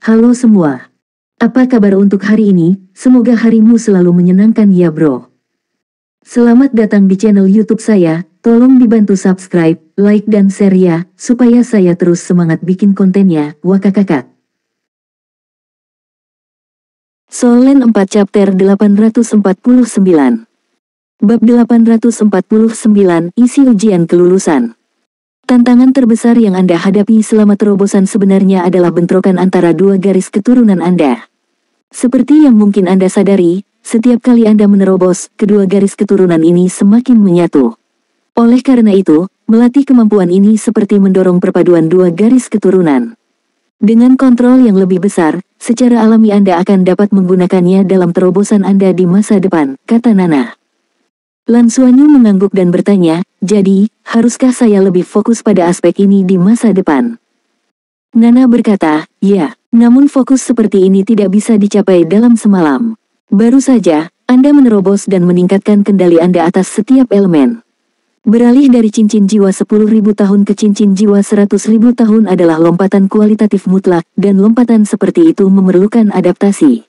Halo semua. Apa kabar untuk hari ini? Semoga harimu selalu menyenangkan ya bro. Selamat datang di channel YouTube saya. Tolong dibantu subscribe, like dan share ya, supaya saya terus semangat bikin kontennya. Wakakakak. Solen 4 chapter 849. Bab 849 isi ujian kelulusan. Tantangan terbesar yang Anda hadapi selama terobosan sebenarnya adalah bentrokan antara dua garis keturunan Anda. Seperti yang mungkin Anda sadari, setiap kali Anda menerobos, kedua garis keturunan ini semakin menyatu. Oleh karena itu, melatih kemampuan ini seperti mendorong perpaduan dua garis keturunan. Dengan kontrol yang lebih besar, secara alami Anda akan dapat menggunakannya dalam terobosan Anda di masa depan, kata Nana. Lan Xuanyu mengangguk dan bertanya, jadi, haruskah saya lebih fokus pada aspek ini di masa depan? Nana berkata, ya, namun fokus seperti ini tidak bisa dicapai dalam semalam. Baru saja, Anda menerobos dan meningkatkan kendali Anda atas setiap elemen. Beralih dari cincin jiwa 10.000 tahun ke cincin jiwa 100.000 tahun adalah lompatan kualitatif mutlak, dan lompatan seperti itu memerlukan adaptasi.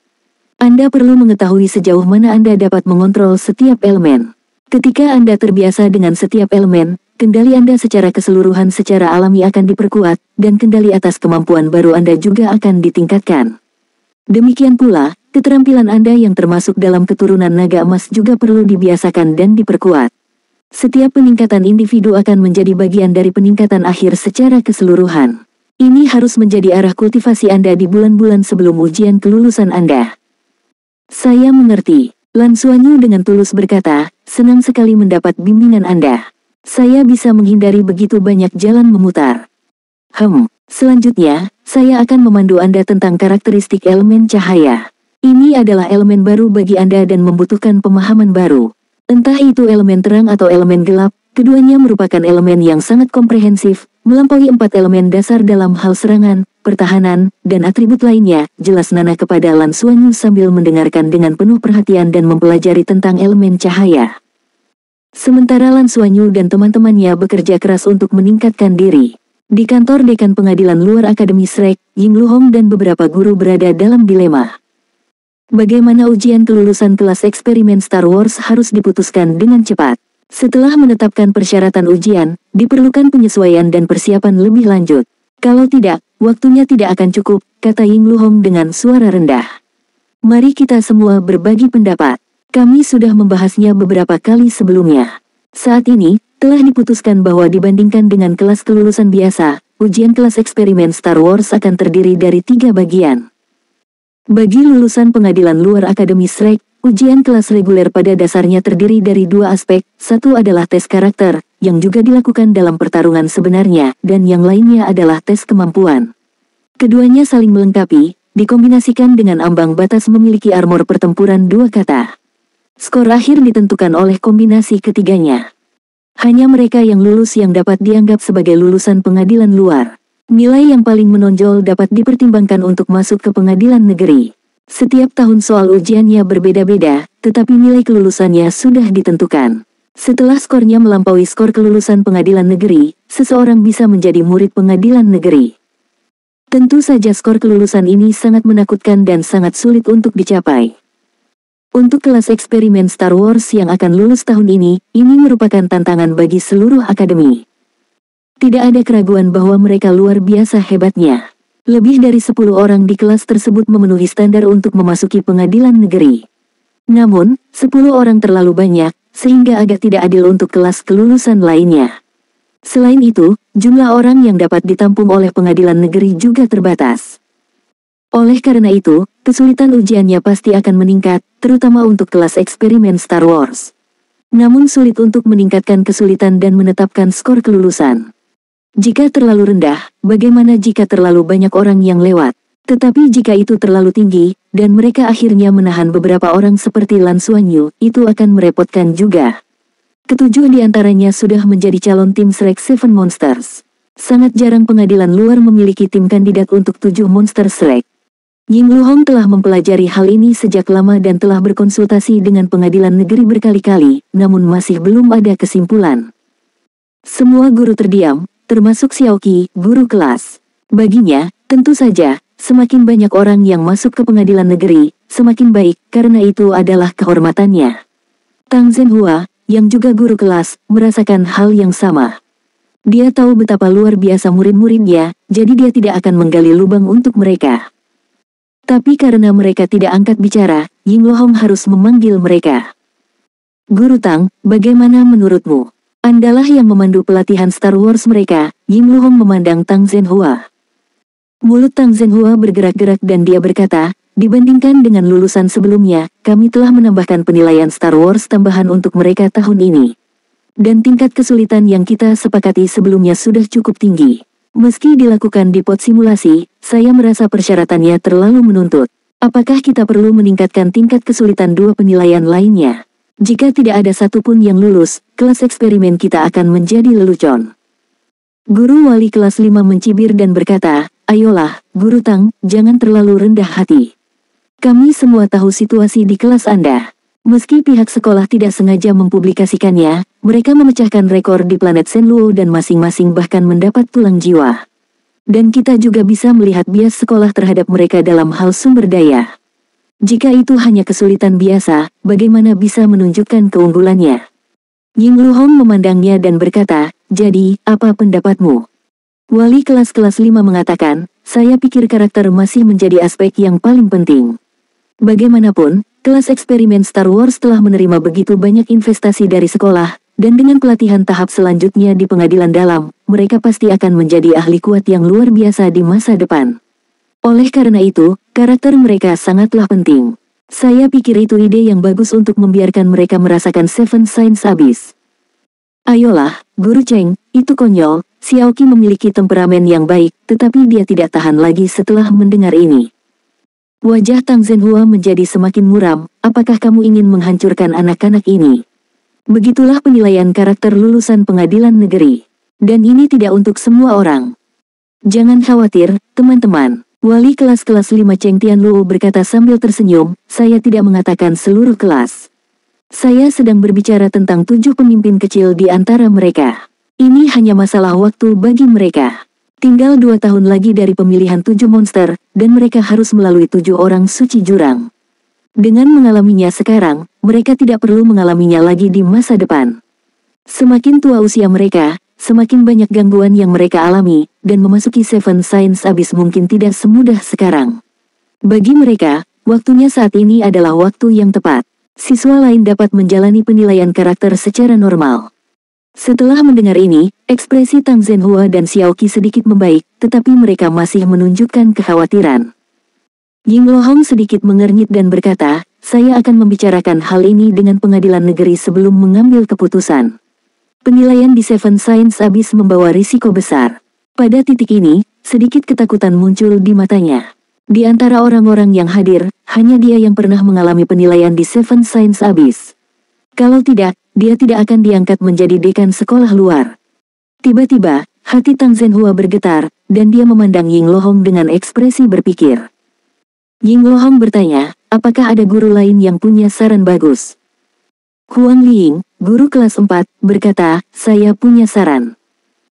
Anda perlu mengetahui sejauh mana Anda dapat mengontrol setiap elemen. Ketika Anda terbiasa dengan setiap elemen, kendali Anda secara keseluruhan secara alami akan diperkuat, dan kendali atas kemampuan baru Anda juga akan ditingkatkan. Demikian pula, keterampilan Anda yang termasuk dalam keturunan naga emas juga perlu dibiasakan dan diperkuat. Setiap peningkatan individu akan menjadi bagian dari peningkatan akhir secara keseluruhan. Ini harus menjadi arah kultivasi Anda di bulan-bulan sebelum ujian kelulusan Anda. Saya mengerti. Lan Xuanyu dengan tulus berkata, senang sekali mendapat bimbingan Anda. Saya bisa menghindari begitu banyak jalan memutar. Selanjutnya, saya akan memandu Anda tentang karakteristik elemen cahaya. Ini adalah elemen baru bagi Anda dan membutuhkan pemahaman baru. Entah itu elemen terang atau elemen gelap, keduanya merupakan elemen yang sangat komprehensif, melampaui 4 elemen dasar dalam hal serangan, pertahanan, dan atribut lainnya, jelas Nana kepada Lan Xuanyu sambil mendengarkan dengan penuh perhatian dan mempelajari tentang elemen cahaya. Sementara Lan Xuanyu dan teman-temannya bekerja keras untuk meningkatkan diri. Di kantor Dekan Pengadilan Luar Akademi Shrek, Ying Luhong dan beberapa guru berada dalam dilema. Bagaimana ujian kelulusan kelas eksperimen Star Wars harus diputuskan dengan cepat. Setelah menetapkan persyaratan ujian, diperlukan penyesuaian dan persiapan lebih lanjut. Kalau tidak, waktunya tidak akan cukup, kata Ying Luhong dengan suara rendah. Mari kita semua berbagi pendapat. Kami sudah membahasnya beberapa kali sebelumnya. Saat ini, telah diputuskan bahwa dibandingkan dengan kelas kelulusan biasa, ujian kelas eksperimen Star Wars akan terdiri dari 3 bagian. Bagi lulusan Pengadilan Luar Akademi Shrek, ujian kelas reguler pada dasarnya terdiri dari 2 aspek, satu adalah tes karakter, yang juga dilakukan dalam pertarungan sebenarnya, dan yang lainnya adalah tes kemampuan. Keduanya saling melengkapi, dikombinasikan dengan ambang batas memiliki armor pertempuran 2 kata. Skor akhir ditentukan oleh kombinasi ketiganya. Hanya mereka yang lulus yang dapat dianggap sebagai lulusan pengadilan luar. Nilai yang paling menonjol dapat dipertimbangkan untuk masuk ke pengadilan negeri. Setiap tahun soal ujiannya berbeda-beda, tetapi nilai kelulusannya sudah ditentukan. Setelah skornya melampaui skor kelulusan pengadilan negeri, seseorang bisa menjadi murid pengadilan negeri. Tentu saja skor kelulusan ini sangat menakutkan dan sangat sulit untuk dicapai. Untuk kelas eksperimen Star Wars yang akan lulus tahun ini merupakan tantangan bagi seluruh akademi. Tidak ada keraguan bahwa mereka luar biasa hebatnya. Lebih dari 10 orang di kelas tersebut memenuhi standar untuk memasuki pengadilan negeri. Namun, 10 orang terlalu banyak, sehingga agak tidak adil untuk kelas kelulusan lainnya. Selain itu, jumlah orang yang dapat ditampung oleh pengadilan negeri juga terbatas. Oleh karena itu, kesulitan ujiannya pasti akan meningkat, terutama untuk kelas eksperimen Star Wars. Namun sulit untuk meningkatkan kesulitan dan menetapkan skor kelulusan. Jika terlalu rendah, bagaimana jika terlalu banyak orang yang lewat? Tetapi jika itu terlalu tinggi, dan mereka akhirnya menahan beberapa orang seperti Lan Xuanyu, itu akan merepotkan juga. 7 di antaranya sudah menjadi calon tim Shrek 7 Monsters. Sangat jarang pengadilan luar memiliki tim kandidat untuk 7 monster Shrek. Ying Luhong telah mempelajari hal ini sejak lama dan telah berkonsultasi dengan pengadilan negeri berkali-kali, namun masih belum ada kesimpulan. Semua guru terdiam, termasuk Xiaoqi, guru kelas. Baginya, tentu saja, Semakin banyak orang yang masuk ke pengadilan negeri, semakin baik, karena itu adalah kehormatannya. Tang Zhenhua, yang juga guru kelas, merasakan hal yang sama. Dia tahu betapa luar biasa murid-muridnya, jadi dia tidak akan menggali lubang untuk mereka. Tapi karena mereka tidak angkat bicara, Ying Lohong harus memanggil mereka. Guru Tang, bagaimana menurutmu? Andalah yang memandu pelatihan Star Wars mereka. Ying Lohong memandang Tang Zhenhua. Mulut Tang Zhenhua bergerak-gerak dan dia berkata, dibandingkan dengan lulusan sebelumnya, kami telah menambahkan penilaian Star Wars tambahan untuk mereka tahun ini. Dan tingkat kesulitan yang kita sepakati sebelumnya sudah cukup tinggi. Meski dilakukan di pot simulasi, saya merasa persyaratannya terlalu menuntut. Apakah kita perlu meningkatkan tingkat kesulitan dua penilaian lainnya? Jika tidak ada satupun yang lulus, kelas eksperimen kita akan menjadi lelucon. Guru wali kelas 5 mencibir dan berkata, ayolah, Guru Tang, jangan terlalu rendah hati. Kami semua tahu situasi di kelas Anda. Meski pihak sekolah tidak sengaja mempublikasikannya, mereka memecahkan rekor di planet Shenluo dan masing-masing bahkan mendapat tulang jiwa. Dan kita juga bisa melihat bias sekolah terhadap mereka dalam hal sumber daya. Jika itu hanya kesulitan biasa, bagaimana bisa menunjukkan keunggulannya? Ying Lohong memandangnya dan berkata, jadi, apa pendapatmu? Wali kelas 5 mengatakan, saya pikir karakter masih menjadi aspek yang paling penting. Bagaimanapun, kelas eksperimen Star Wars telah menerima begitu banyak investasi dari sekolah, dan dengan pelatihan tahap selanjutnya di pengadilan dalam, mereka pasti akan menjadi ahli kuat yang luar biasa di masa depan. Oleh karena itu, karakter mereka sangatlah penting. Saya pikir itu ide yang bagus untuk membiarkan mereka merasakan Seven Sins Abyss. Ayolah, Guru Cheng, itu konyol. Xiaoqi memiliki temperamen yang baik, tetapi dia tidak tahan lagi setelah mendengar ini. Wajah Tang Zhenhua menjadi semakin muram, apakah kamu ingin menghancurkan anak-anak ini? Begitulah penilaian karakter lulusan pengadilan negeri. Dan ini tidak untuk semua orang. Jangan khawatir, teman-teman. Wali kelas 5 Cheng Tianluo berkata sambil tersenyum, saya tidak mengatakan seluruh kelas. Saya sedang berbicara tentang 7 pemimpin kecil di antara mereka. Ini hanya masalah waktu bagi mereka. Tinggal 2 tahun lagi dari pemilihan 7 monster, dan mereka harus melalui 7 orang suci jurang. Dengan mengalaminya sekarang, mereka tidak perlu mengalaminya lagi di masa depan. Semakin tua usia mereka, semakin banyak gangguan yang mereka alami, dan memasuki Seven Sins Abyss mungkin tidak semudah sekarang. Bagi mereka, waktunya saat ini adalah waktu yang tepat. Siswa lain dapat menjalani penilaian karakter secara normal. Setelah mendengar ini, ekspresi Tang Zhenhua dan Xiaoqi sedikit membaik, tetapi mereka masih menunjukkan kekhawatiran. Ying Lohong sedikit mengernyit dan berkata, saya akan membicarakan hal ini dengan pengadilan negeri sebelum mengambil keputusan. Penilaian di Seven Sins Abyss membawa risiko besar. Pada titik ini, sedikit ketakutan muncul di matanya. Di antara orang-orang yang hadir, hanya dia yang pernah mengalami penilaian di Seven Sins Abyss. Kalau tidak, dia tidak akan diangkat menjadi dekan sekolah luar. Tiba-tiba, hati Tang Zhenhua bergetar, dan dia memandang Ying Lohong dengan ekspresi berpikir. Ying Lohong bertanya, apakah ada guru lain yang punya saran bagus? Huang Liying, guru kelas 4, berkata, saya punya saran.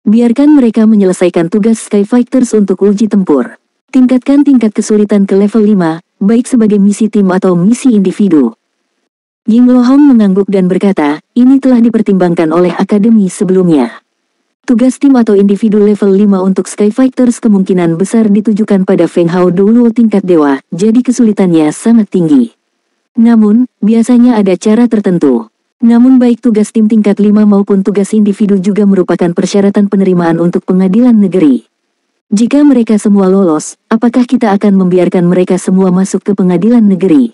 Biarkan mereka menyelesaikan tugas Skyfighters untuk uji tempur. Tingkatkan tingkat kesulitan ke level 5, baik sebagai misi tim atau misi individu. Ying Lohong mengangguk dan berkata, ini telah dipertimbangkan oleh akademi sebelumnya. Tugas tim atau individu level 5 untuk Skyfighters kemungkinan besar ditujukan pada Feng Hao dulu tingkat dewa, jadi kesulitannya sangat tinggi. Namun, biasanya ada cara tertentu. Namun baik tugas tim tingkat 5 maupun tugas individu juga merupakan persyaratan penerimaan untuk pengadilan negeri. Jika mereka semua lolos, apakah kita akan membiarkan mereka semua masuk ke pengadilan negeri?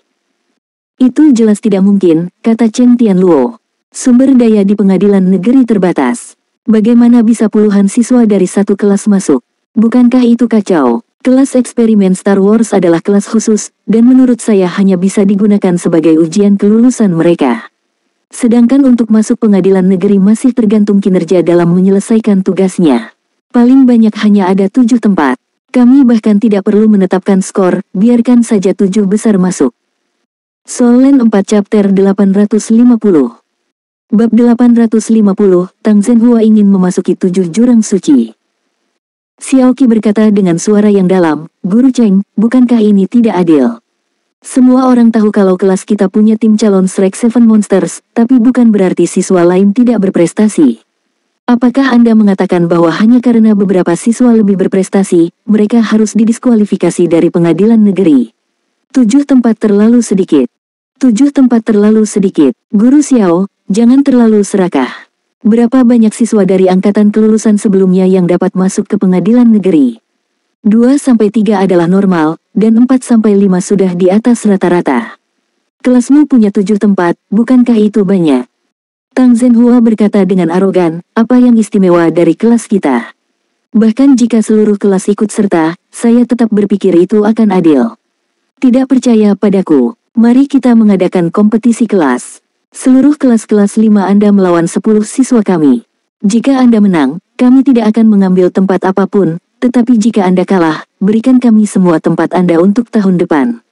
Itu jelas tidak mungkin, kata Cheng Tianluo. Sumber daya di pengadilan negeri terbatas. Bagaimana bisa puluhan siswa dari satu kelas masuk? Bukankah itu kacau? Kelas eksperimen Star Wars adalah kelas khusus, dan menurut saya hanya bisa digunakan sebagai ujian kelulusan mereka. Sedangkan untuk masuk pengadilan negeri masih tergantung kinerja dalam menyelesaikan tugasnya. Paling banyak hanya ada 7 tempat. Kami bahkan tidak perlu menetapkan skor, biarkan saja 7 besar masuk. Solen 4 Chapter 850. Bab 850, Tang Zhenhua ingin memasuki 7 jurang suci. Xiaoqi berkata dengan suara yang dalam, Guru Cheng, bukankah ini tidak adil? Semua orang tahu kalau kelas kita punya tim calon Shrek Seven Monsters, tapi bukan berarti siswa lain tidak berprestasi. Apakah Anda mengatakan bahwa hanya karena beberapa siswa lebih berprestasi, mereka harus didiskualifikasi dari pengadilan negeri? 7 tempat terlalu sedikit. 7 tempat terlalu sedikit. Guru Xiao, jangan terlalu serakah. Berapa banyak siswa dari angkatan kelulusan sebelumnya yang dapat masuk ke pengadilan negeri? 2-3 adalah normal, dan 4-5 sudah di atas rata-rata. Kelasmu punya 7 tempat, bukankah itu banyak? Tang Zhenhua berkata dengan arogan, apa yang istimewa dari kelas kita? Bahkan jika seluruh kelas ikut serta, saya tetap berpikir itu akan adil. Tidak percaya padaku? Mari kita mengadakan kompetisi kelas. Seluruh kelas-kelas 5 Anda melawan 10 siswa kami. Jika Anda menang, kami tidak akan mengambil tempat apapun, tetapi jika Anda kalah, berikan kami semua tempat Anda untuk tahun depan.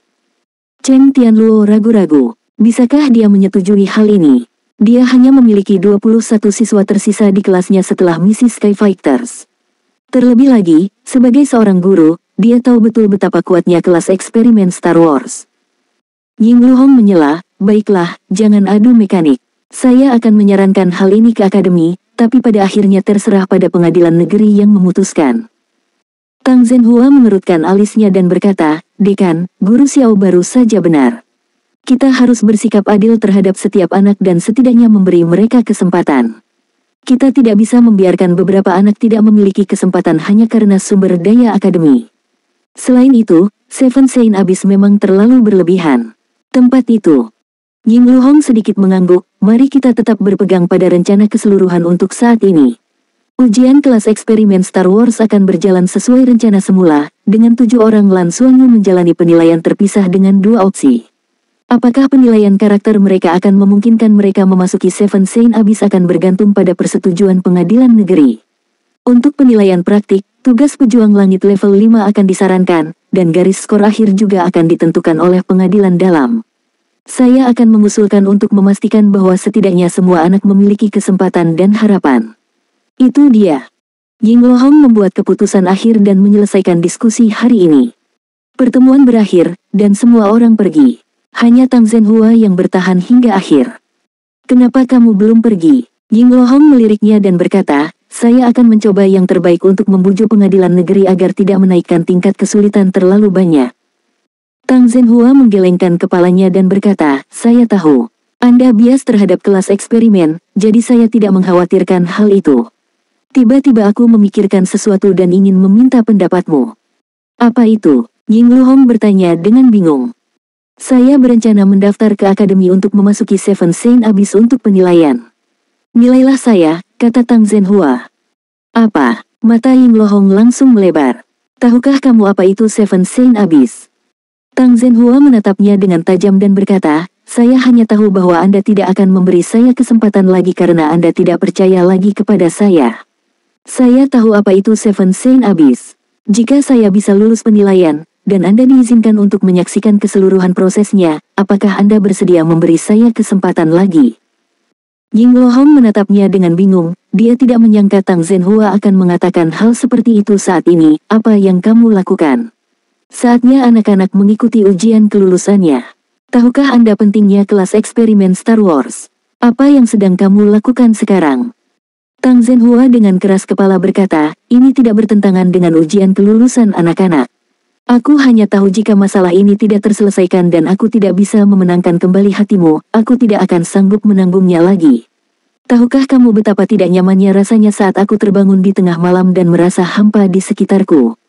Cheng Tianluo ragu-ragu. Bisakah dia menyetujui hal ini? Dia hanya memiliki 21 siswa tersisa di kelasnya setelah misi Sky Fighters. Terlebih lagi, sebagai seorang guru, dia tahu betul betapa kuatnya kelas eksperimen Star Wars. Ying Luhong menyela, baiklah, jangan adu mekanik. Saya akan menyarankan hal ini ke akademi, tapi pada akhirnya terserah pada pengadilan negeri yang memutuskan. Tang Zhenhua mengerutkan alisnya dan berkata, Dekan, Guru Xiao baru saja benar. Kita harus bersikap adil terhadap setiap anak dan setidaknya memberi mereka kesempatan. Kita tidak bisa membiarkan beberapa anak tidak memiliki kesempatan hanya karena sumber daya akademi. Selain itu, Seven Saint Abyss memang terlalu berlebihan. Tempat itu. Ying Luhong sedikit mengangguk, mari kita tetap berpegang pada rencana keseluruhan untuk saat ini. Ujian kelas eksperimen Star Wars akan berjalan sesuai rencana semula, dengan 7 orang Lan Xuanyu menjalani penilaian terpisah dengan 2 opsi. Apakah penilaian karakter mereka akan memungkinkan mereka memasuki Seven Saint Abyss akan bergantung pada persetujuan pengadilan negeri. Untuk penilaian praktik, tugas pejuang langit level 5 akan disarankan, dan garis skor akhir juga akan ditentukan oleh pengadilan dalam. Saya akan mengusulkan untuk memastikan bahwa setidaknya semua anak memiliki kesempatan dan harapan. Itu dia. Ying Luhong membuat keputusan akhir dan menyelesaikan diskusi hari ini. Pertemuan berakhir, dan semua orang pergi. Hanya Tang Zhenhua yang bertahan hingga akhir. Kenapa kamu belum pergi? Ying Luhong meliriknya dan berkata, saya akan mencoba yang terbaik untuk membujuk pengadilan negeri agar tidak menaikkan tingkat kesulitan terlalu banyak. Tang Zhenhua menggelengkan kepalanya dan berkata, saya tahu. Anda bias terhadap kelas eksperimen, jadi saya tidak mengkhawatirkan hal itu. Tiba-tiba aku memikirkan sesuatu dan ingin meminta pendapatmu. Apa itu? Ying Luhong bertanya dengan bingung. Saya berencana mendaftar ke akademi untuk memasuki Seven Saint Abyss untuk penilaian. Nilailah saya, kata Tang Zhenhua. Apa? Mata Ying Luhong langsung melebar. Tahukah kamu apa itu Seven Saint Abyss? Tang Zhenhua menatapnya dengan tajam dan berkata, saya hanya tahu bahwa Anda tidak akan memberi saya kesempatan lagi karena Anda tidak percaya lagi kepada saya. Saya tahu apa itu Seven Saint Abyss. Jika saya bisa lulus penilaian, dan Anda diizinkan untuk menyaksikan keseluruhan prosesnya, apakah Anda bersedia memberi saya kesempatan lagi? Ying Luhong menatapnya dengan bingung, dia tidak menyangka Tang Zhenhua akan mengatakan hal seperti itu saat ini, apa yang kamu lakukan? Saatnya anak-anak mengikuti ujian kelulusannya. Tahukah Anda pentingnya kelas eksperimen Star Wars? Apa yang sedang kamu lakukan sekarang? Tang Zhenhua dengan keras kepala berkata, ini tidak bertentangan dengan ujian kelulusan anak-anak. Aku hanya tahu jika masalah ini tidak terselesaikan dan aku tidak bisa memenangkan kembali hatimu, aku tidak akan sanggup menanggungnya lagi. Tahukah kamu betapa tidak nyamannya rasanya saat aku terbangun di tengah malam dan merasa hampa di sekitarku?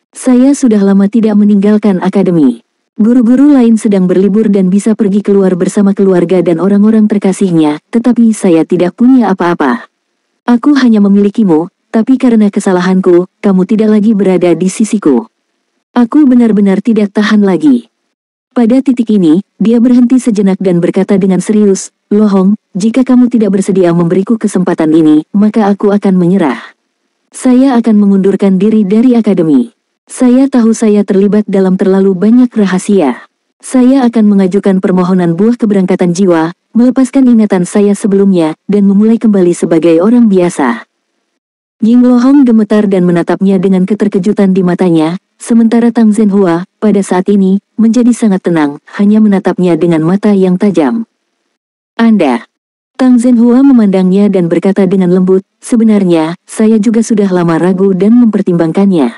Saya sudah lama tidak meninggalkan akademi. Guru-guru lain sedang berlibur dan bisa pergi keluar bersama keluarga dan orang-orang terkasihnya, tetapi saya tidak punya apa-apa. Aku hanya memilikimu, tapi karena kesalahanku, kamu tidak lagi berada di sisiku. Aku benar-benar tidak tahan lagi. Pada titik ini, dia berhenti sejenak dan berkata dengan serius, Luhong, jika kamu tidak bersedia memberiku kesempatan ini, maka aku akan menyerah. Saya akan mengundurkan diri dari akademi. Saya tahu saya terlibat dalam terlalu banyak rahasia. Saya akan mengajukan permohonan buah keberangkatan jiwa, melepaskan ingatan saya sebelumnya, dan memulai kembali sebagai orang biasa. Ying Lohong gemetar dan menatapnya dengan keterkejutan di matanya, sementara Tang Zhenhua, pada saat ini, menjadi sangat tenang, hanya menatapnya dengan mata yang tajam. Anda. Tang Zhenhua memandangnya dan berkata dengan lembut, sebenarnya, saya juga sudah lama ragu dan mempertimbangkannya.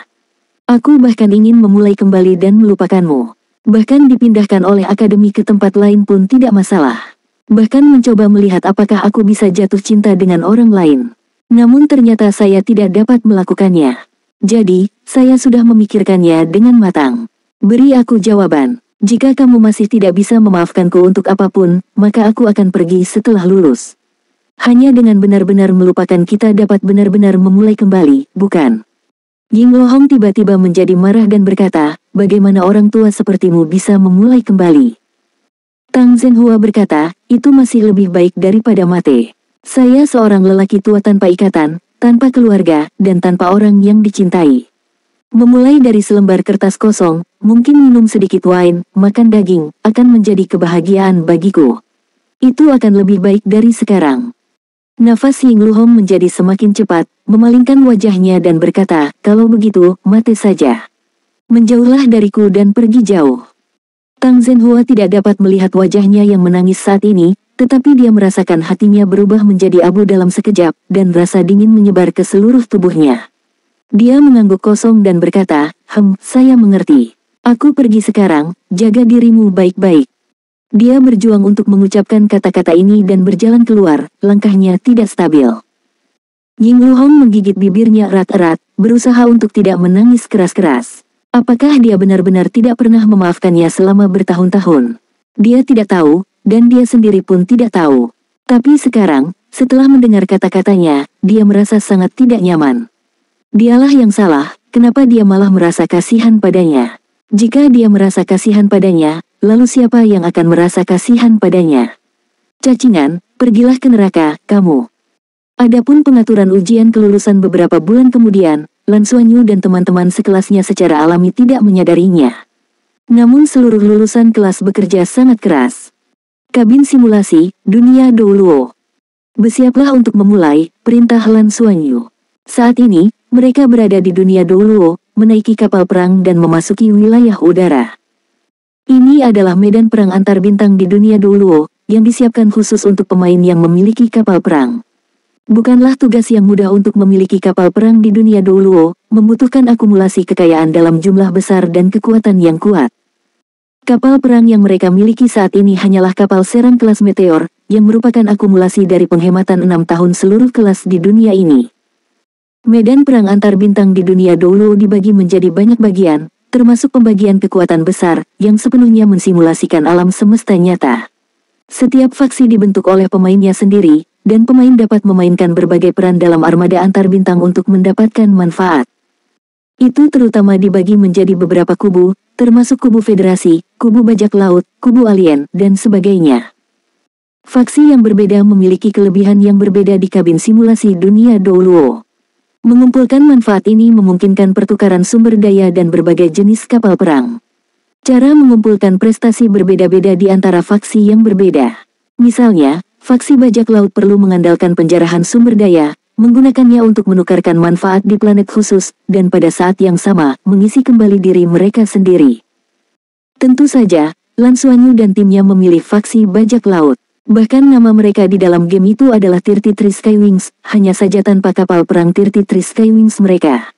Aku bahkan ingin memulai kembali dan melupakanmu. Bahkan dipindahkan oleh akademi ke tempat lain pun tidak masalah. Bahkan mencoba melihat apakah aku bisa jatuh cinta dengan orang lain. Namun ternyata saya tidak dapat melakukannya. Jadi, saya sudah memikirkannya dengan matang. Beri aku jawaban. Jika kamu masih tidak bisa memaafkanku untuk apapun, maka aku akan pergi setelah lulus. Hanya dengan benar-benar melupakan kita dapat benar-benar memulai kembali, bukan? Ying Lohong tiba-tiba menjadi marah dan berkata, bagaimana orang tua sepertimu bisa memulai kembali? Tang Zhenhua berkata, itu masih lebih baik daripada mati. Saya seorang lelaki tua tanpa ikatan, tanpa keluarga, dan tanpa orang yang dicintai. Memulai dari selembar kertas kosong, mungkin minum sedikit wine, makan daging, akan menjadi kebahagiaan bagiku. Itu akan lebih baik dari sekarang. Nafas Ying Lohong menjadi semakin cepat, memalingkan wajahnya dan berkata, kalau begitu, mati saja. Menjauhlah dariku dan pergi jauh. Tang Zhenhua tidak dapat melihat wajahnya yang menangis saat ini, tetapi dia merasakan hatinya berubah menjadi abu dalam sekejap, dan rasa dingin menyebar ke seluruh tubuhnya. Dia mengangguk kosong dan berkata, saya mengerti. Aku pergi sekarang, jaga dirimu baik-baik. Dia berjuang untuk mengucapkan kata-kata ini dan berjalan keluar, langkahnya tidak stabil. Ying Lohong menggigit bibirnya erat-erat, berusaha untuk tidak menangis keras-keras. Apakah dia benar-benar tidak pernah memaafkannya selama bertahun-tahun? Dia tidak tahu, dan dia sendiri pun tidak tahu. Tapi sekarang, setelah mendengar kata-katanya, dia merasa sangat tidak nyaman. Dialah yang salah, kenapa dia malah merasa kasihan padanya? Jika dia merasa kasihan padanya, lalu siapa yang akan merasa kasihan padanya? Cacingan, pergilah ke neraka, kamu. Adapun pengaturan ujian kelulusan beberapa bulan kemudian, Lan Xuanyu dan teman-teman sekelasnya secara alami tidak menyadarinya. Namun seluruh lulusan kelas bekerja sangat keras. Kabin simulasi, dunia Douluo. Bersiaplah untuk memulai, perintah Lan Xuanyu. Saat ini, mereka berada di dunia Douluo, menaiki kapal perang dan memasuki wilayah udara. Ini adalah medan perang antar bintang di dunia Douluo, yang disiapkan khusus untuk pemain yang memiliki kapal perang. Bukanlah tugas yang mudah untuk memiliki kapal perang di dunia Douluo, membutuhkan akumulasi kekayaan dalam jumlah besar dan kekuatan yang kuat. Kapal perang yang mereka miliki saat ini hanyalah kapal serang kelas Meteor, yang merupakan akumulasi dari penghematan 6 tahun seluruh kelas di dunia ini. Medan perang antar bintang di dunia Douluo dibagi menjadi banyak bagian, termasuk pembagian kekuatan besar, yang sepenuhnya mensimulasikan alam semesta nyata. Setiap faksi dibentuk oleh pemainnya sendiri, dan pemain dapat memainkan berbagai peran dalam armada antar bintang untuk mendapatkan manfaat. Itu terutama dibagi menjadi beberapa kubu, termasuk kubu federasi, kubu bajak laut, kubu alien, dan sebagainya. Faksi yang berbeda memiliki kelebihan yang berbeda di kabin simulasi dunia Douluo. Mengumpulkan manfaat ini memungkinkan pertukaran sumber daya dan berbagai jenis kapal perang. Cara mengumpulkan prestasi berbeda-beda di antara faksi yang berbeda. Misalnya, faksi bajak laut perlu mengandalkan penjarahan sumber daya, menggunakannya untuk menukarkan manfaat di planet khusus, dan pada saat yang sama, mengisi kembali diri mereka sendiri. Tentu saja, Lan Xuanyu dan timnya memilih faksi bajak laut. Bahkan nama mereka di dalam game itu adalah 33 Skywings, hanya saja tanpa kapal perang 33 Skywings mereka.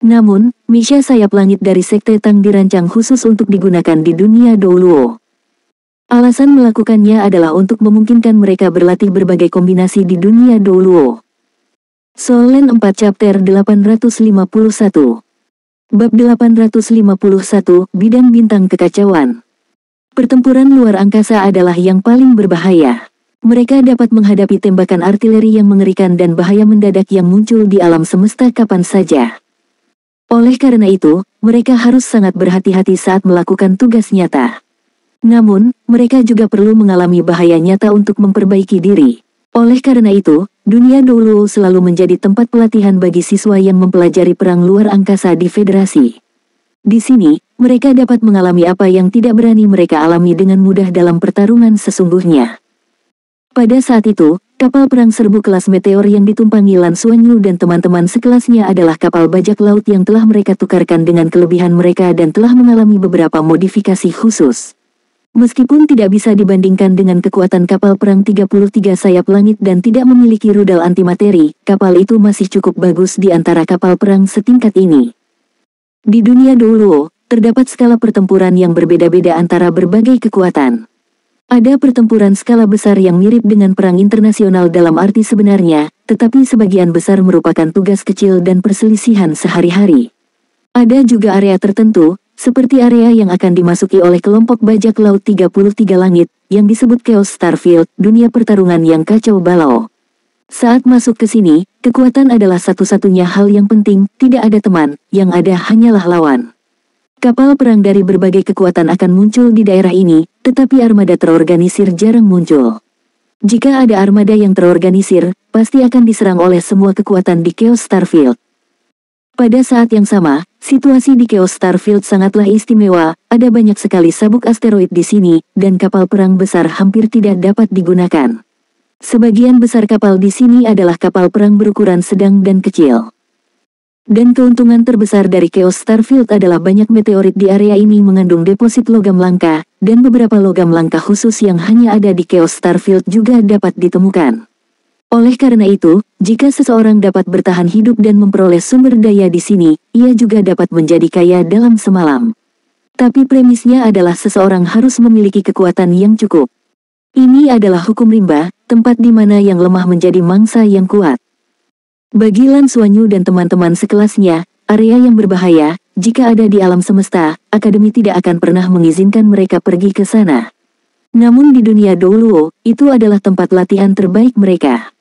Namun, Misha sayap langit dari Sekte Tang dirancang khusus untuk digunakan di dunia Douluo. Alasan melakukannya adalah untuk memungkinkan mereka berlatih berbagai kombinasi di dunia Douluo. Soul Land 4 Chapter 851 Bab 851, Bidang Bintang Kekacauan. Pertempuran luar angkasa adalah yang paling berbahaya. Mereka dapat menghadapi tembakan artileri yang mengerikan dan bahaya mendadak yang muncul di alam semesta kapan saja. Oleh karena itu, mereka harus sangat berhati-hati saat melakukan tugas nyata. Namun, mereka juga perlu mengalami bahaya nyata untuk memperbaiki diri. Oleh karena itu, dunia Douluo selalu menjadi tempat pelatihan bagi siswa yang mempelajari perang luar angkasa di Federasi. Di sini, mereka dapat mengalami apa yang tidak berani mereka alami dengan mudah dalam pertarungan sesungguhnya. Pada saat itu, Kapal perang serbu kelas Meteor yang ditumpangi Lan Xuanyu dan teman-teman sekelasnya adalah kapal bajak laut yang telah mereka tukarkan dengan kelebihan mereka dan telah mengalami beberapa modifikasi khusus. Meskipun tidak bisa dibandingkan dengan kekuatan kapal perang 33 sayap langit dan tidak memiliki rudal antimateri, kapal itu masih cukup bagus di antara kapal perang setingkat ini. Di dunia Douluo, terdapat skala pertempuran yang berbeda-beda antara berbagai kekuatan. Ada pertempuran skala besar yang mirip dengan perang internasional dalam arti sebenarnya, tetapi sebagian besar merupakan tugas kecil dan perselisihan sehari-hari. Ada juga area tertentu, seperti area yang akan dimasuki oleh kelompok bajak laut 33 langit, yang disebut Chaos Starfield, dunia pertarungan yang kacau balau. Saat masuk ke sini, kekuatan adalah satu-satunya hal yang penting, tidak ada teman, yang ada hanyalah lawan. Kapal perang dari berbagai kekuatan akan muncul di daerah ini, tetapi armada terorganisir jarang muncul. Jika ada armada yang terorganisir, pasti akan diserang oleh semua kekuatan di Chaos Starfield. Pada saat yang sama, situasi di Chaos Starfield sangatlah istimewa, ada banyak sekali sabuk asteroid di sini, dan kapal perang besar hampir tidak dapat digunakan. Sebagian besar kapal di sini adalah kapal perang berukuran sedang dan kecil. Dan keuntungan terbesar dari Chaos Starfield adalah banyak meteorit di area ini mengandung deposit logam langka, dan beberapa logam langka khusus yang hanya ada di Chaos Starfield juga dapat ditemukan. Oleh karena itu, jika seseorang dapat bertahan hidup dan memperoleh sumber daya di sini, ia juga dapat menjadi kaya dalam semalam. Tapi premisnya adalah seseorang harus memiliki kekuatan yang cukup. Ini adalah hukum rimba, tempat di mana yang lemah menjadi mangsa yang kuat. Bagi Lan Xuanyu dan teman-teman sekelasnya, area yang berbahaya, jika ada di alam semesta, Akademi tidak akan pernah mengizinkan mereka pergi ke sana. Namun di dunia Douluo, itu adalah tempat latihan terbaik mereka.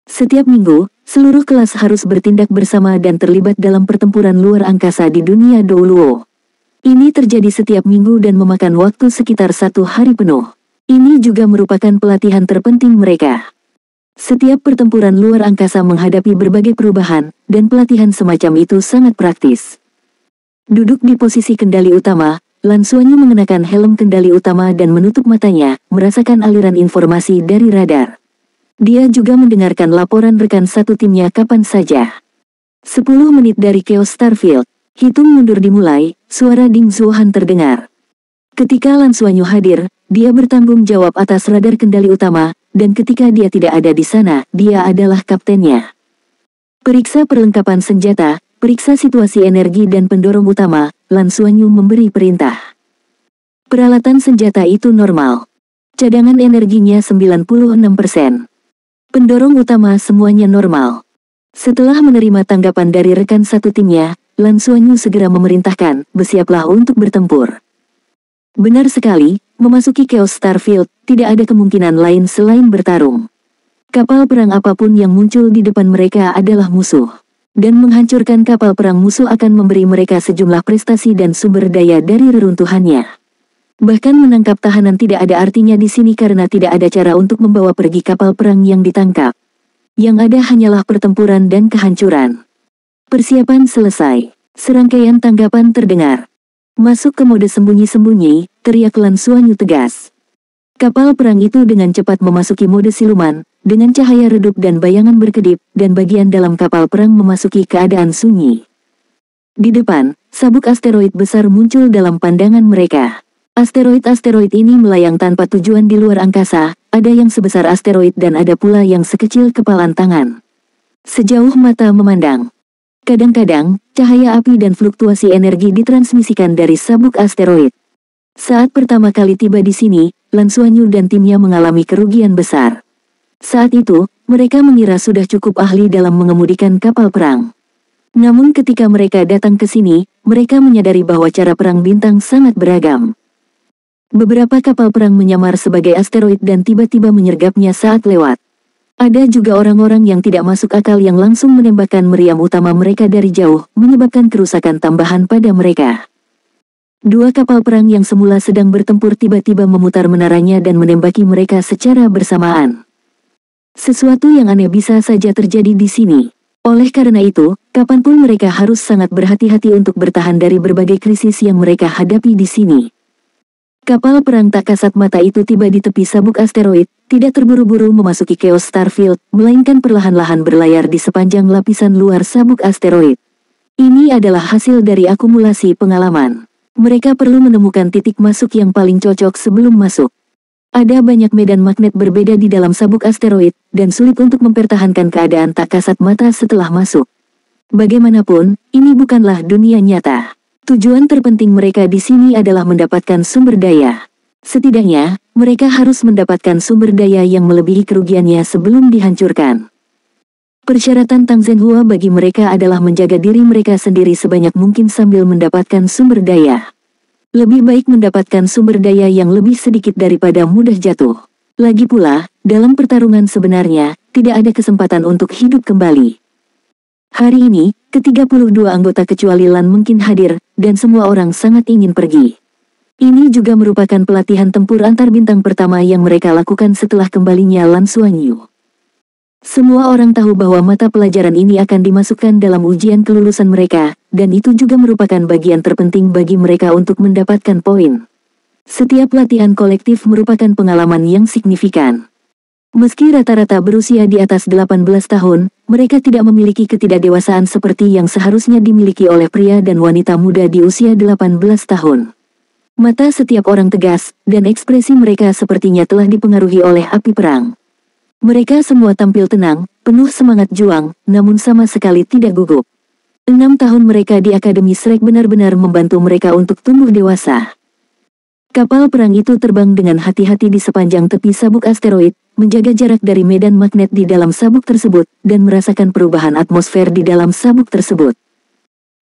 Setiap minggu, seluruh kelas harus bertindak bersama dan terlibat dalam pertempuran luar angkasa di dunia Douluo. Ini terjadi setiap minggu dan memakan waktu sekitar 1 hari penuh. Ini juga merupakan pelatihan terpenting mereka. Setiap pertempuran luar angkasa menghadapi berbagai perubahan, dan pelatihan semacam itu sangat praktis. Duduk di posisi kendali utama, Lan Xuanyu mengenakan helm kendali utama dan menutup matanya, merasakan aliran informasi dari radar. Dia juga mendengarkan laporan rekan satu timnya kapan saja. 10 menit dari Chaos Starfield, hitung mundur dimulai, suara Ding Zuohan terdengar. Ketika Lan Xuanyu hadir, dia bertanggung jawab atas radar kendali utama, dan ketika dia tidak ada di sana, dia adalah kaptennya. Periksa perlengkapan senjata, periksa situasi energi dan pendorong utama, Lan Xuanyu memberi perintah. Peralatan senjata itu normal. Cadangan energinya 96%. Pendorong utama semuanya normal. Setelah menerima tanggapan dari rekan satu timnya, Lan Xuanyu segera memerintahkan, bersiaplah untuk bertempur. Benar sekali, memasuki Chaos Starfield, tidak ada kemungkinan lain selain bertarung. Kapal perang apapun yang muncul di depan mereka adalah musuh. Dan menghancurkan kapal perang musuh akan memberi mereka sejumlah prestasi dan sumber daya dari reruntuhannya. Bahkan menangkap tahanan tidak ada artinya di sini karena tidak ada cara untuk membawa pergi kapal perang yang ditangkap. Yang ada hanyalah pertempuran dan kehancuran. Persiapan selesai. Serangkaian tanggapan terdengar. Masuk ke mode sembunyi-sembunyi, teriak Lan Xuanyu tegas. Kapal perang itu dengan cepat memasuki mode siluman, dengan cahaya redup dan bayangan berkedip, dan bagian dalam kapal perang memasuki keadaan sunyi. Di depan, sabuk asteroid besar muncul dalam pandangan mereka. Asteroid-asteroid ini melayang tanpa tujuan di luar angkasa, ada yang sebesar asteroid dan ada pula yang sekecil kepalan tangan. Sejauh mata memandang. Kadang-kadang, cahaya api dan fluktuasi energi ditransmisikan dari sabuk asteroid. Saat pertama kali tiba di sini, Lan Xuanyu dan timnya mengalami kerugian besar. Saat itu, mereka mengira sudah cukup ahli dalam mengemudikan kapal perang. Namun ketika mereka datang ke sini, mereka menyadari bahwa cara perang bintang sangat beragam. Beberapa kapal perang menyamar sebagai asteroid dan tiba-tiba menyergapnya saat lewat. Ada juga orang-orang yang tidak masuk akal yang langsung menembakkan meriam utama mereka dari jauh, menyebabkan kerusakan tambahan pada mereka. 2 kapal perang yang semula sedang bertempur tiba-tiba memutar menaranya dan menembaki mereka secara bersamaan. Sesuatu yang aneh bisa saja terjadi di sini. Oleh karena itu, kapanpun mereka harus sangat berhati-hati untuk bertahan dari berbagai krisis yang mereka hadapi di sini. Kapal perang tak kasat mata itu tiba di tepi sabuk asteroid, tidak terburu-buru memasuki Chaos Starfield, melainkan perlahan-lahan berlayar di sepanjang lapisan luar sabuk asteroid. Ini adalah hasil dari akumulasi pengalaman. Mereka perlu menemukan titik masuk yang paling cocok sebelum masuk. Ada banyak medan magnet berbeda di dalam sabuk asteroid, dan sulit untuk mempertahankan keadaan tak kasat mata setelah masuk. Bagaimanapun, ini bukanlah dunia nyata. Tujuan terpenting mereka di sini adalah mendapatkan sumber daya. Setidaknya, mereka harus mendapatkan sumber daya yang melebihi kerugiannya sebelum dihancurkan. Persyaratan Tang Zhenhua bagi mereka adalah menjaga diri mereka sendiri sebanyak mungkin sambil mendapatkan sumber daya. Lebih baik mendapatkan sumber daya yang lebih sedikit daripada mudah jatuh. Lagi pula, dalam pertarungan sebenarnya, tidak ada kesempatan untuk hidup kembali. Hari ini, ke-32 anggota kecuali Lan mungkin hadir, dan semua orang sangat ingin pergi. Ini juga merupakan pelatihan tempur antar bintang pertama yang mereka lakukan setelah kembalinya Lan Xuanyu. Semua orang tahu bahwa mata pelajaran ini akan dimasukkan dalam ujian kelulusan mereka, dan itu juga merupakan bagian terpenting bagi mereka untuk mendapatkan poin. Setiap latihan kolektif merupakan pengalaman yang signifikan. Meski rata-rata berusia di atas 18 tahun, mereka tidak memiliki ketidakdewasaan seperti yang seharusnya dimiliki oleh pria dan wanita muda di usia 18 tahun. Mata setiap orang tegas, dan ekspresi mereka sepertinya telah dipengaruhi oleh api perang. Mereka semua tampil tenang, penuh semangat juang, namun sama sekali tidak gugup. 6 tahun mereka di Akademi Shrek benar-benar membantu mereka untuk tumbuh dewasa. Kapal perang itu terbang dengan hati-hati di sepanjang tepi sabuk asteroid, menjaga jarak dari medan magnet di dalam sabuk tersebut, dan merasakan perubahan atmosfer di dalam sabuk tersebut.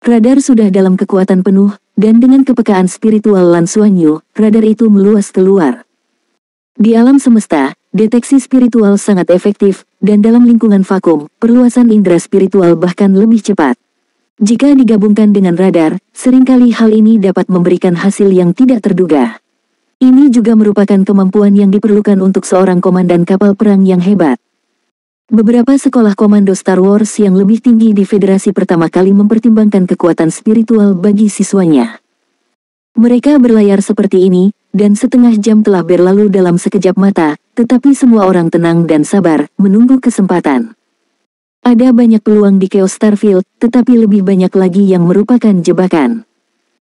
Radar sudah dalam kekuatan penuh, dan dengan kepekaan spiritual Lan Xuanyu, radar itu meluas keluar. Di alam semesta, deteksi spiritual sangat efektif, dan dalam lingkungan vakum, perluasan indera spiritual bahkan lebih cepat. Jika digabungkan dengan radar, seringkali hal ini dapat memberikan hasil yang tidak terduga. Ini juga merupakan kemampuan yang diperlukan untuk seorang komandan kapal perang yang hebat. Beberapa sekolah komando Star Wars yang lebih tinggi di Federasi pertama kali mempertimbangkan kekuatan spiritual bagi siswanya. Mereka berlayar seperti ini, dan setengah jam telah berlalu dalam sekejap mata, tetapi semua orang tenang dan sabar, menunggu kesempatan. Ada banyak peluang di Chaos Starfield, tetapi lebih banyak lagi yang merupakan jebakan.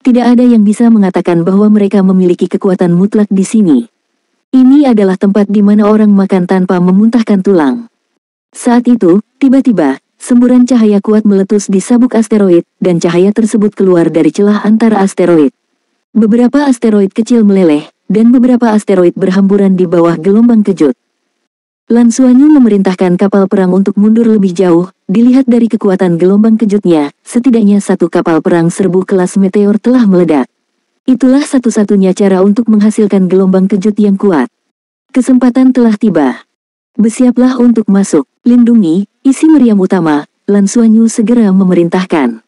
Tidak ada yang bisa mengatakan bahwa mereka memiliki kekuatan mutlak di sini. Ini adalah tempat di mana orang makan tanpa memuntahkan tulang. Saat itu, tiba-tiba, semburan cahaya kuat meletus di sabuk asteroid, dan cahaya tersebut keluar dari celah antara asteroid. Beberapa asteroid kecil meleleh, dan beberapa asteroid berhamburan di bawah gelombang kejut. Lan Xuanyu memerintahkan kapal perang untuk mundur lebih jauh, dilihat dari kekuatan gelombang kejutnya, setidaknya satu kapal perang serbu kelas meteor telah meledak. Itulah satu-satunya cara untuk menghasilkan gelombang kejut yang kuat. Kesempatan telah tiba. Bersiaplah untuk masuk, lindungi, isi meriam utama, Lan Xuanyu segera memerintahkan.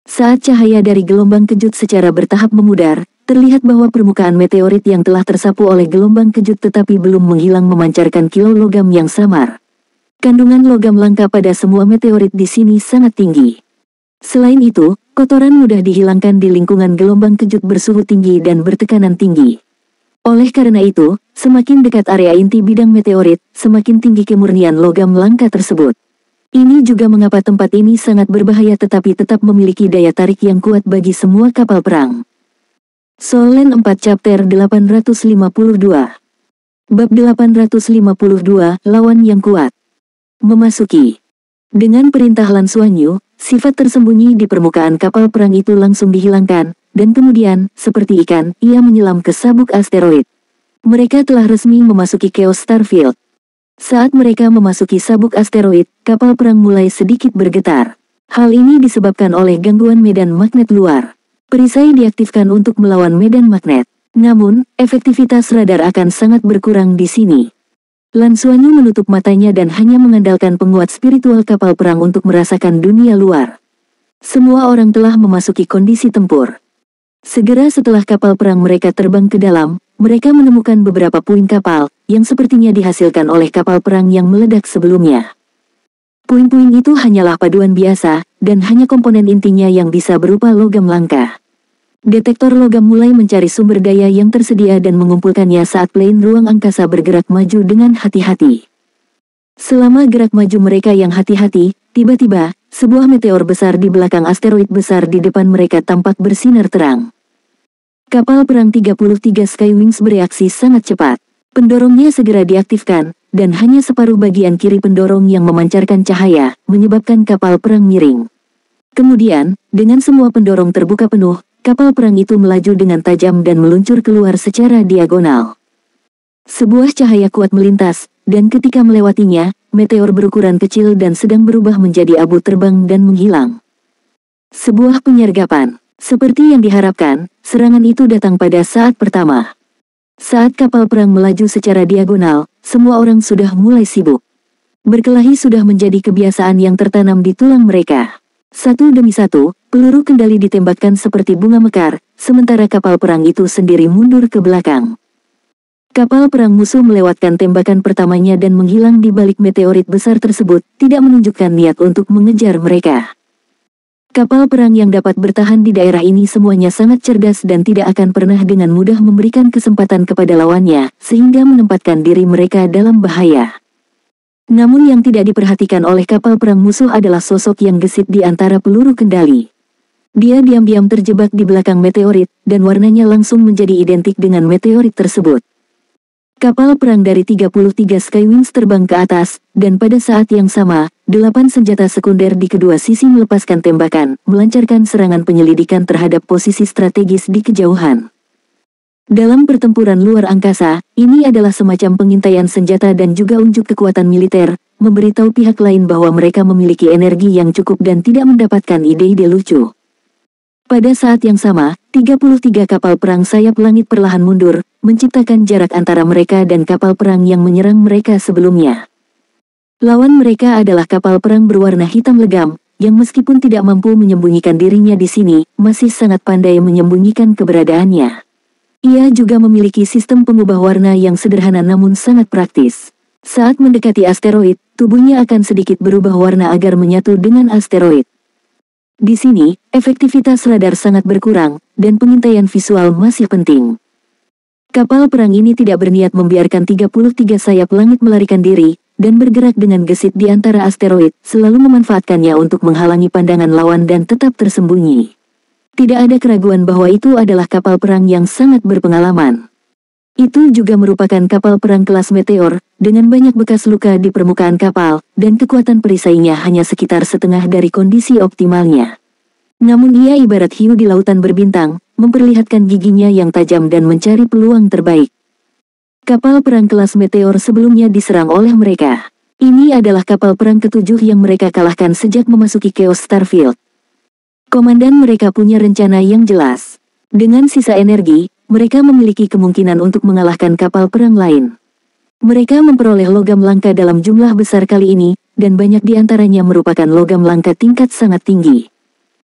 Saat cahaya dari gelombang kejut secara bertahap memudar, terlihat bahwa permukaan meteorit yang telah tersapu oleh gelombang kejut tetapi belum menghilang memancarkan kilau logam yang samar. Kandungan logam langka pada semua meteorit di sini sangat tinggi. Selain itu, kotoran mudah dihilangkan di lingkungan gelombang kejut bersuhu tinggi dan bertekanan tinggi. Oleh karena itu, semakin dekat area inti bidang meteorit, semakin tinggi kemurnian logam langka tersebut. Ini juga mengapa tempat ini sangat berbahaya tetapi tetap memiliki daya tarik yang kuat bagi semua kapal perang. Soul Land 4 Chapter 852 Bab 852, Lawan yang Kuat. Memasuki. Dengan perintah Lan Xuanyu, sifat tersembunyi di permukaan kapal perang itu langsung dihilangkan, dan kemudian, seperti ikan, ia menyelam ke sabuk asteroid. Mereka telah resmi memasuki Chaos Starfield. Saat mereka memasuki sabuk asteroid, kapal perang mulai sedikit bergetar. Hal ini disebabkan oleh gangguan medan magnet luar. Perisai diaktifkan untuk melawan medan magnet. Namun, efektivitas radar akan sangat berkurang di sini. Lan Xuanyu menutup matanya dan hanya mengandalkan penguat spiritual kapal perang untuk merasakan dunia luar. Semua orang telah memasuki kondisi tempur. Segera setelah kapal perang mereka terbang ke dalam, mereka menemukan beberapa puing kapal, yang sepertinya dihasilkan oleh kapal perang yang meledak sebelumnya. Puing-puing itu hanyalah paduan biasa, dan hanya komponen intinya yang bisa berupa logam langka. Detektor logam mulai mencari sumber daya yang tersedia dan mengumpulkannya saat plane ruang angkasa bergerak maju dengan hati-hati. Selama gerak maju mereka yang hati-hati, tiba-tiba, sebuah meteor besar di belakang asteroid besar di depan mereka tampak bersinar terang. Kapal perang 33 Skywings bereaksi sangat cepat. Pendorongnya segera diaktifkan, dan hanya separuh bagian kiri pendorong yang memancarkan cahaya, menyebabkan kapal perang miring. Kemudian, dengan semua pendorong terbuka penuh, kapal perang itu melaju dengan tajam dan meluncur keluar secara diagonal. Sebuah cahaya kuat melintas, dan ketika melewatinya, meteor berukuran kecil dan sedang berubah menjadi abu terbang dan menghilang. Sebuah penyergapan. Seperti yang diharapkan, serangan itu datang pada saat pertama. Saat kapal perang melaju secara diagonal, semua orang sudah mulai sibuk. Berkelahi sudah menjadi kebiasaan yang tertanam di tulang mereka. Satu demi satu, peluru kendali ditembakkan seperti bunga mekar, sementara kapal perang itu sendiri mundur ke belakang. Kapal perang musuh melewatkan tembakan pertamanya dan menghilang di balik meteorit besar tersebut, tidak menunjukkan niat untuk mengejar mereka. Kapal perang yang dapat bertahan di daerah ini semuanya sangat cerdas dan tidak akan pernah dengan mudah memberikan kesempatan kepada lawannya, sehingga menempatkan diri mereka dalam bahaya. Namun yang tidak diperhatikan oleh kapal perang musuh adalah sosok yang gesit di antara peluru kendali. Dia diam-diam terjebak di belakang meteorit, dan warnanya langsung menjadi identik dengan meteorit tersebut. Kapal perang dari 33 Skywings terbang ke atas, dan pada saat yang sama, 8 senjata sekunder di kedua sisi melepaskan tembakan, melancarkan serangan penyelidikan terhadap posisi strategis di kejauhan. Dalam pertempuran luar angkasa, ini adalah semacam pengintaian senjata dan juga unjuk kekuatan militer, memberitahu pihak lain bahwa mereka memiliki energi yang cukup dan tidak mendapatkan ide-ide lucu. Pada saat yang sama, 33 kapal perang sayap langit perlahan mundur, menciptakan jarak antara mereka dan kapal perang yang menyerang mereka sebelumnya. Lawan mereka adalah kapal perang berwarna hitam legam, yang meskipun tidak mampu menyembunyikan dirinya di sini, masih sangat pandai menyembunyikan keberadaannya. Ia juga memiliki sistem pengubah warna yang sederhana namun sangat praktis. Saat mendekati asteroid, tubuhnya akan sedikit berubah warna agar menyatu dengan asteroid. Di sini, efektivitas radar sangat berkurang, dan pengintaian visual masih penting. Kapal perang ini tidak berniat membiarkan 33 sayap langit melarikan diri, dan bergerak dengan gesit di antara asteroid, selalu memanfaatkannya untuk menghalangi pandangan lawan dan tetap tersembunyi. Tidak ada keraguan bahwa itu adalah kapal perang yang sangat berpengalaman. Itu juga merupakan kapal perang kelas meteor, dengan banyak bekas luka di permukaan kapal, dan kekuatan perisainya hanya sekitar setengah dari kondisi optimalnya. Namun ia ibarat hiu di lautan berbintang, memperlihatkan giginya yang tajam dan mencari peluang terbaik. Kapal perang kelas meteor sebelumnya diserang oleh mereka. Ini adalah kapal perang ketujuh yang mereka kalahkan sejak memasuki Chaos Starfield. Komandan mereka punya rencana yang jelas. Dengan sisa energi, mereka memiliki kemungkinan untuk mengalahkan kapal perang lain. Mereka memperoleh logam langka dalam jumlah besar kali ini, dan banyak di antaranya merupakan logam langka tingkat sangat tinggi.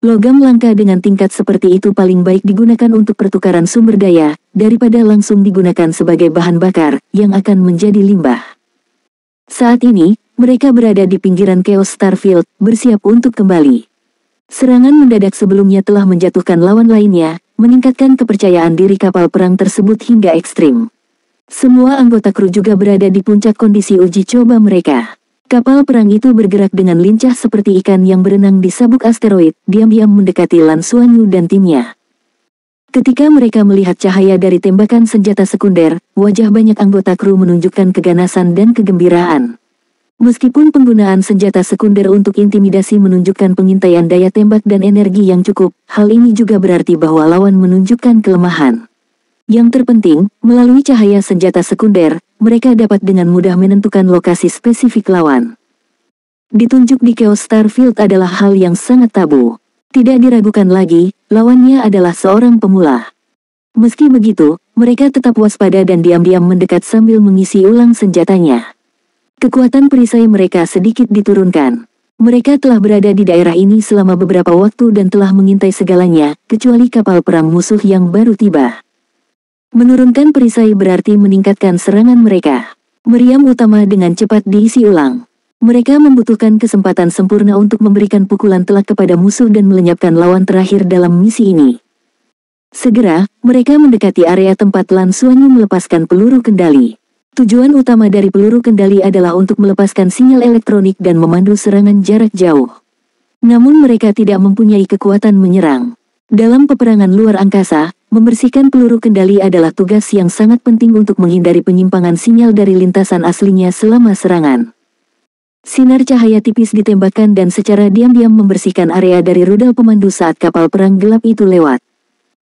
Logam langka dengan tingkat seperti itu paling baik digunakan untuk pertukaran sumber daya, daripada langsung digunakan sebagai bahan bakar, yang akan menjadi limbah. Saat ini, mereka berada di pinggiran Chaos Starfield, bersiap untuk kembali. Serangan mendadak sebelumnya telah menjatuhkan lawan lainnya, meningkatkan kepercayaan diri kapal perang tersebut hingga ekstrim. Semua anggota kru juga berada di puncak kondisi uji coba mereka. Kapal perang itu bergerak dengan lincah seperti ikan yang berenang di sabuk asteroid, diam-diam mendekati Lan Xuanyu dan timnya. Ketika mereka melihat cahaya dari tembakan senjata sekunder, wajah banyak anggota kru menunjukkan keganasan dan kegembiraan. Meskipun penggunaan senjata sekunder untuk intimidasi menunjukkan pengintaian daya tembak dan energi yang cukup, hal ini juga berarti bahwa lawan menunjukkan kelemahan. Yang terpenting, melalui cahaya senjata sekunder, mereka dapat dengan mudah menentukan lokasi spesifik lawan. Ditunjuk di Chaos Starfield adalah hal yang sangat tabu. Tidak diragukan lagi, lawannya adalah seorang pemula. Meski begitu, mereka tetap waspada dan diam-diam mendekat sambil mengisi ulang senjatanya. Kekuatan perisai mereka sedikit diturunkan. Mereka telah berada di daerah ini selama beberapa waktu dan telah mengintai segalanya, kecuali kapal perang musuh yang baru tiba. Menurunkan perisai berarti meningkatkan serangan mereka. Meriam utama dengan cepat diisi ulang. Mereka membutuhkan kesempatan sempurna untuk memberikan pukulan telak kepada musuh dan melenyapkan lawan terakhir dalam misi ini. Segera, mereka mendekati area tempat Lan Xuanyu melepaskan peluru kendali. Tujuan utama dari peluru kendali adalah untuk melepaskan sinyal elektronik dan memandu serangan jarak jauh. Namun mereka tidak mempunyai kekuatan menyerang. Dalam peperangan luar angkasa, membersihkan peluru kendali adalah tugas yang sangat penting untuk menghindari penyimpangan sinyal dari lintasan aslinya selama serangan. Sinar cahaya tipis ditembakkan dan secara diam-diam membersihkan area dari rudal pemandu saat kapal perang gelap itu lewat.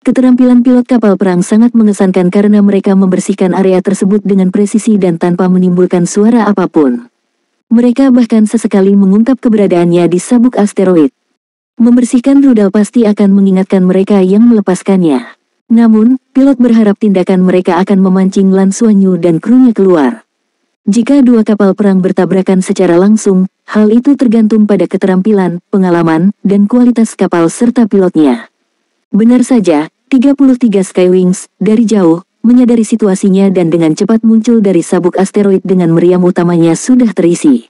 Keterampilan pilot kapal perang sangat mengesankan karena mereka membersihkan area tersebut dengan presisi dan tanpa menimbulkan suara apapun. Mereka bahkan sesekali mengungkap keberadaannya di sabuk asteroid. Membersihkan rudal pasti akan mengingatkan mereka yang melepaskannya. Namun, pilot berharap tindakan mereka akan memancing Lan Xuanyu dan krunya keluar. Jika dua kapal perang bertabrakan secara langsung, hal itu tergantung pada keterampilan, pengalaman, dan kualitas kapal serta pilotnya. Benar saja, 33 Skywings, dari jauh, menyadari situasinya dan dengan cepat muncul dari sabuk asteroid dengan meriam utamanya sudah terisi.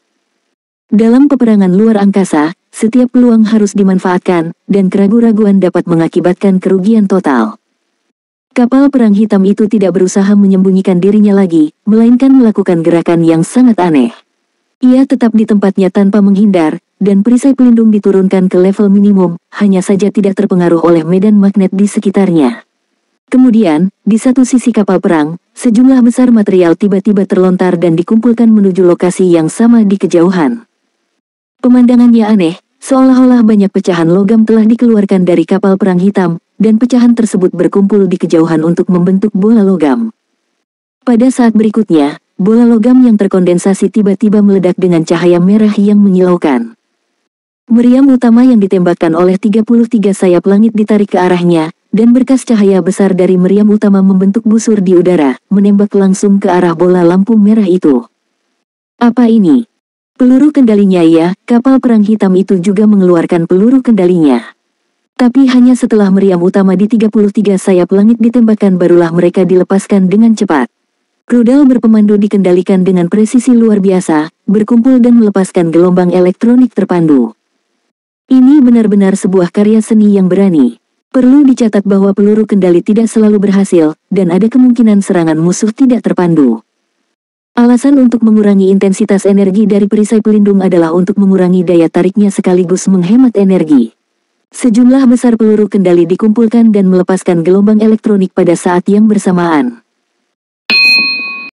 Dalam peperangan luar angkasa, setiap peluang harus dimanfaatkan, dan keraguan-raguan dapat mengakibatkan kerugian total. Kapal perang hitam itu tidak berusaha menyembunyikan dirinya lagi, melainkan melakukan gerakan yang sangat aneh. Ia tetap di tempatnya tanpa menghindar, dan perisai pelindung diturunkan ke level minimum, hanya saja tidak terpengaruh oleh medan magnet di sekitarnya. Kemudian, di satu sisi kapal perang, sejumlah besar material tiba-tiba terlontar dan dikumpulkan menuju lokasi yang sama di kejauhan. Pemandangannya aneh, seolah-olah banyak pecahan logam telah dikeluarkan dari kapal perang hitam, dan pecahan tersebut berkumpul di kejauhan untuk membentuk bola logam. Pada saat berikutnya, bola logam yang terkondensasi tiba-tiba meledak dengan cahaya merah yang menyilaukan. Meriam utama yang ditembakkan oleh 33 sayap langit ditarik ke arahnya, dan berkas cahaya besar dari meriam utama membentuk busur di udara, menembak langsung ke arah bola lampu merah itu. Apa ini? Peluru kendalinya ya, kapal perang hitam itu juga mengeluarkan peluru kendalinya. Tapi hanya setelah meriam utama di 33 sayap langit ditembakkan barulah mereka dilepaskan dengan cepat. Rudal berpemandu dikendalikan dengan presisi luar biasa, berkumpul dan melepaskan gelombang elektronik terpandu. Ini benar-benar sebuah karya seni yang berani. Perlu dicatat bahwa peluru kendali tidak selalu berhasil, dan ada kemungkinan serangan musuh tidak terpandu. Alasan untuk mengurangi intensitas energi dari perisai pelindung adalah untuk mengurangi daya tariknya sekaligus menghemat energi. Sejumlah besar peluru kendali dikumpulkan dan melepaskan gelombang elektronik pada saat yang bersamaan.